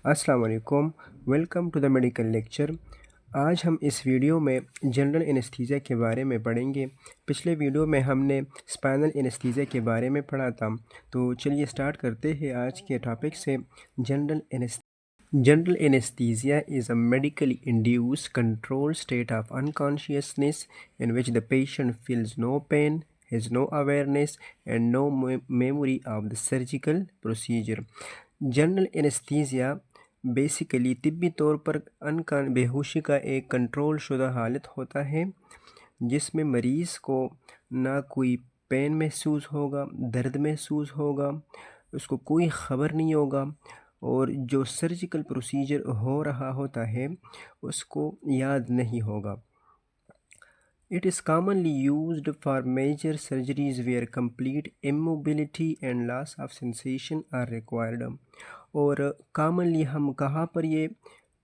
अस्सलाम वालेकुम। Welcome to the medical lecture. आज हम इस वीडियो में जनरल एनेस्थीसिया के बारे में पढ़ेंगे। पिछले वीडियो में हमने स्पाइनल एनेस्थीसिया के बारे में पढ़ा था। तो चलिए स्टार्ट करते हैं आज के टॉपिक से। General anaesthesia is a medically induced controlled state of unconsciousness in which the patient feels no pain, has no awareness and no memory of the surgical procedure। General anaesthesia basically तिब्बी तौर पर बेहोशी का एक control शुदा हालत होता है जिसमें मरीज़ को ना कोई पेन महसूस होगा, दर्द महसूस होगा, उसको कोई ख़बर नहीं होगा और जो सर्जिकल प्रोसीजर हो रहा होता है उसको याद नहीं होगा। It is commonly used for major surgeries where complete immobility and loss of sensation are required। और commonly हम कहाँ पर ये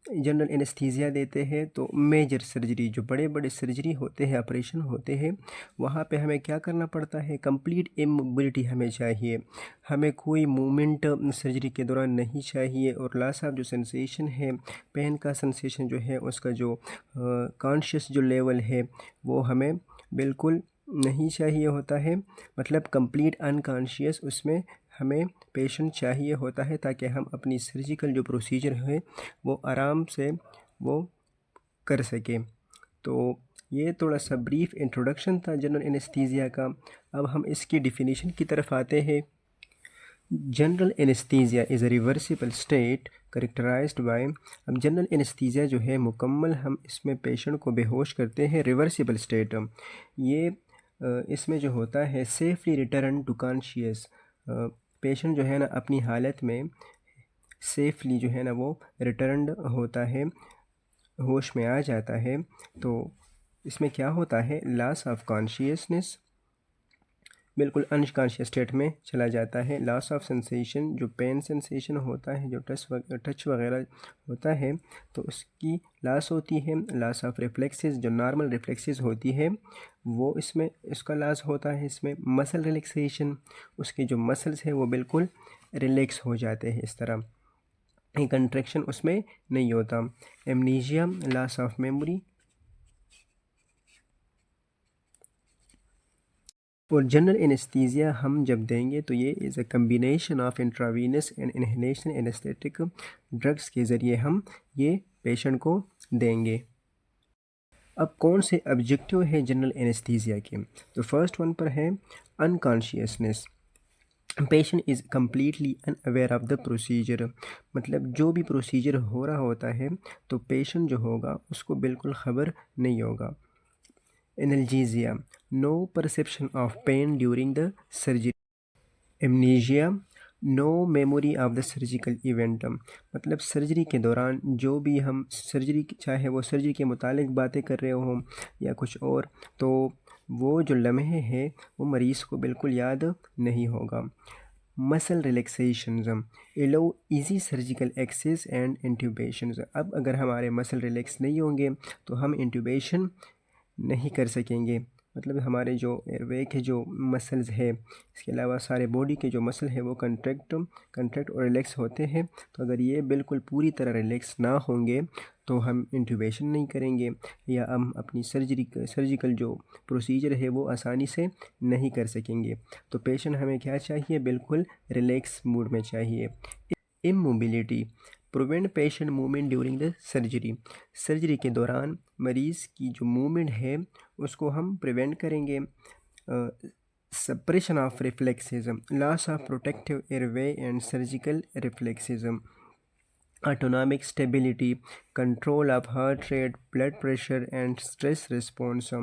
जनरल एनेस्थीसिया देते हैं तो मेजर सर्जरी, जो बड़े बड़े सर्जरी होते हैं, ऑपरेशन होते हैं, वहाँ पे हमें क्या करना पड़ता है, कंप्लीट इमोबिलिटी हमें चाहिए, हमें कोई मूवमेंट सर्जरी के दौरान नहीं चाहिए और लॉस ऑफ जो सेंसेशन है, पेन का सेंसेशन जो है, उसका जो कॉन्शियस जो लेवल है वो हमें बिल्कुल नहीं चाहिए होता है। मतलब कंप्लीट अनकॉन्शियस उसमें हमें पेशेंट चाहिए होता है ताकि हम अपनी सर्जिकल जो प्रोसीजर है वो आराम से वो कर सकें। तो ये थोड़ा सा ब्रीफ इंट्रोडक्शन था जनरल एनेस्थीसिया का। अब हम इसकी डिफिनीशन की तरफ आते हैं। General anaesthesia is a reversible state characterised by. अब जनरल एनेस्थीसिया जो है मुकम्मल हम इसमें पेशेंट को बेहोश करते हैं। रिवर्सिबल स्टेट ये इसमें जो होता है safely return to conscious. Patient जो है ना अपनी हालत में सेफली जो है ना वो रिटर्न होता है, होश में आ जाता है। तो इसमें क्या होता है, लॉस ऑफ कॉन्शियसनेस, बिल्कुल अनकॉन्शियस स्टेट में चला जाता है। लॉस ऑफ सेंसेशन, जो पेन सेंसेशन होता है, जो टच वगैरह होता है तो उसकी लॉस होती है। लॉस ऑफ रिफ्लेक्सेस, जो नॉर्मल रिफ्लेक्सेस होती है वो इसमें इसका लॉस होता है। इसमें मसल रिलैक्सेशन, उसके जो मसल्स हैं वो बिल्कुल रिलैक्स हो जाते हैं, इस तरह कंट्रैक्शन उसमें नहीं होता। Amnesia, loss of memory. और जनरल एनेस्थीसिया हम जब देंगे तो ये is a combination of intravenous and inhalation anaesthetic drugs के ज़रिए हम ये पेशेंट को देंगे। अब कौन से ऑब्जेक्टिव है जनरल एनेस्थीसिया के, तो फर्स्ट वन पर है unconsciousness. Patient is completely unaware of the procedure. मतलब जो भी प्रोसीजर हो रहा होता है तो पेशेंट जो होगा उसको बिल्कुल ख़बर नहीं होगा। Analgesia, no perception of pain during the surgery. Amnesia, no memory of the surgical event. मतलब सर्जरी के दौरान जो भी हम सर्जरी, चाहे वो सर्जरी के मुतालिक बातें कर रहे हों या कुछ और, तो वो जो लम्हे हैं वो मरीज़ को बिल्कुल याद नहीं होगा। Muscle relaxations, allow easy surgical access and intubations. अब अगर हमारे मसल रिलैक्स नहीं होंगे तो हम इंट्यूबेशन नहीं कर सकेंगे। मतलब हमारे जो एयरवे के जो मसल्स है, इसके अलावा सारे बॉडी के जो मसल है वो कंट्रैक्ट और रिलैक्स होते हैं। तो अगर ये बिल्कुल पूरी तरह रिलैक्स ना होंगे तो हम इंट्यूबेशन नहीं करेंगे या हम अपनी सर्जिकल जो प्रोसीजर है वो आसानी से नहीं कर सकेंगे। तो पेशेंट हमें क्या चाहिए, बिल्कुल रिलैक्स मूड में चाहिए। Immobility, prevent patient movement during the surgery. Surgery के दौरान मरीज़ की जो मूवमेंट है उसको हम प्रिवेंट करेंगे। Suppression of reflexism, loss of protective airway and surgical reflexism. Autonomic stability, control of heart rate, blood pressure and stress response.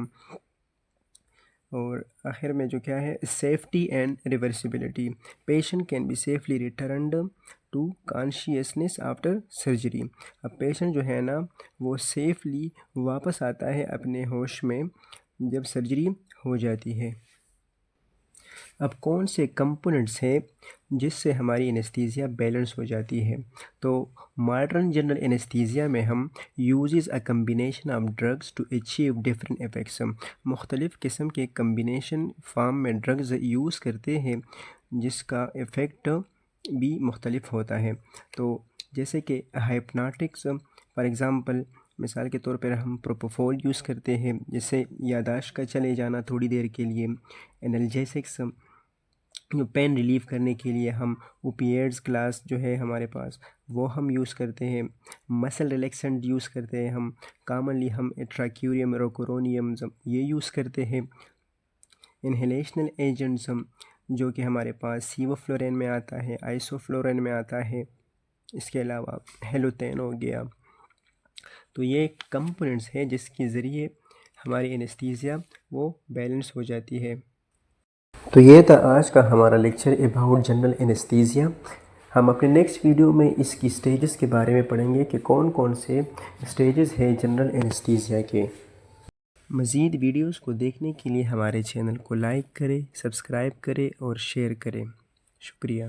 और आखिर में जो क्या है, safety and reversibility, patient can be safely returned to consciousness after surgery. अब patient जो है ना वो सेफली वापस आता है अपने होश में जब सर्जरी हो जाती है। अब कौन से कंपोनेंट्स हैं जिससे हमारी एनेस्थीसिया बैलेंस हो जाती है, तो मॉडर्न जनरल एनेस्थीसिया में हम uses a combination of drugs to achieve different effects. मुख्तलिफ़ किस्म के कम्बिनेशन फॉर्म में ड्रग्स यूज़ करते हैं जिसका इफ़ेक्ट भी मुख्तलिफ होता है। तो जैसे कि हाइप्नोटिक्स, फॉर एग्ज़ाम्पल मिसाल के तौर पर हम प्रोपोफोल यूज़ करते हैं जिससे याददाश्त का चले जाना थोड़ी देर के लिए। एनाल्जेसिक्स, पेन रिलीव करने के लिए हम ओपिएट्स क्लास जो है हमारे पास वो हम यूज़ करते हैं। मसल रिलैक्सेंट यूज़ करते हैं हम, कॉमनली हम ट्राक्यूरियम, रोकोरोनियम ये यूज़ करते हैं। इन्हेलेशनल एजेंट्स जो कि हमारे पास सीवोफ्लोरेन में आता है, आइसोफ्लोरेन में आता है, इसके अलावा हेलोथेन हो गया। तो ये कंपोनेंट्स हैं जिसके ज़रिए हमारी एनेस्थीसिया वो बैलेंस हो जाती है। तो ये था आज का हमारा लेक्चर अबाउट जनरल एनेस्थीसिया। हम अपने नेक्स्ट वीडियो में इसकी स्टेजेस के बारे में पढ़ेंगे कि कौन कौन से स्टेजेस हैं जनरल एनेस्थीसिया के। मज़ीद वीडियोस को देखने के लिए हमारे चैनल को लाइक करें, सब्सक्राइब करें और शेयर करें। शुक्रिया।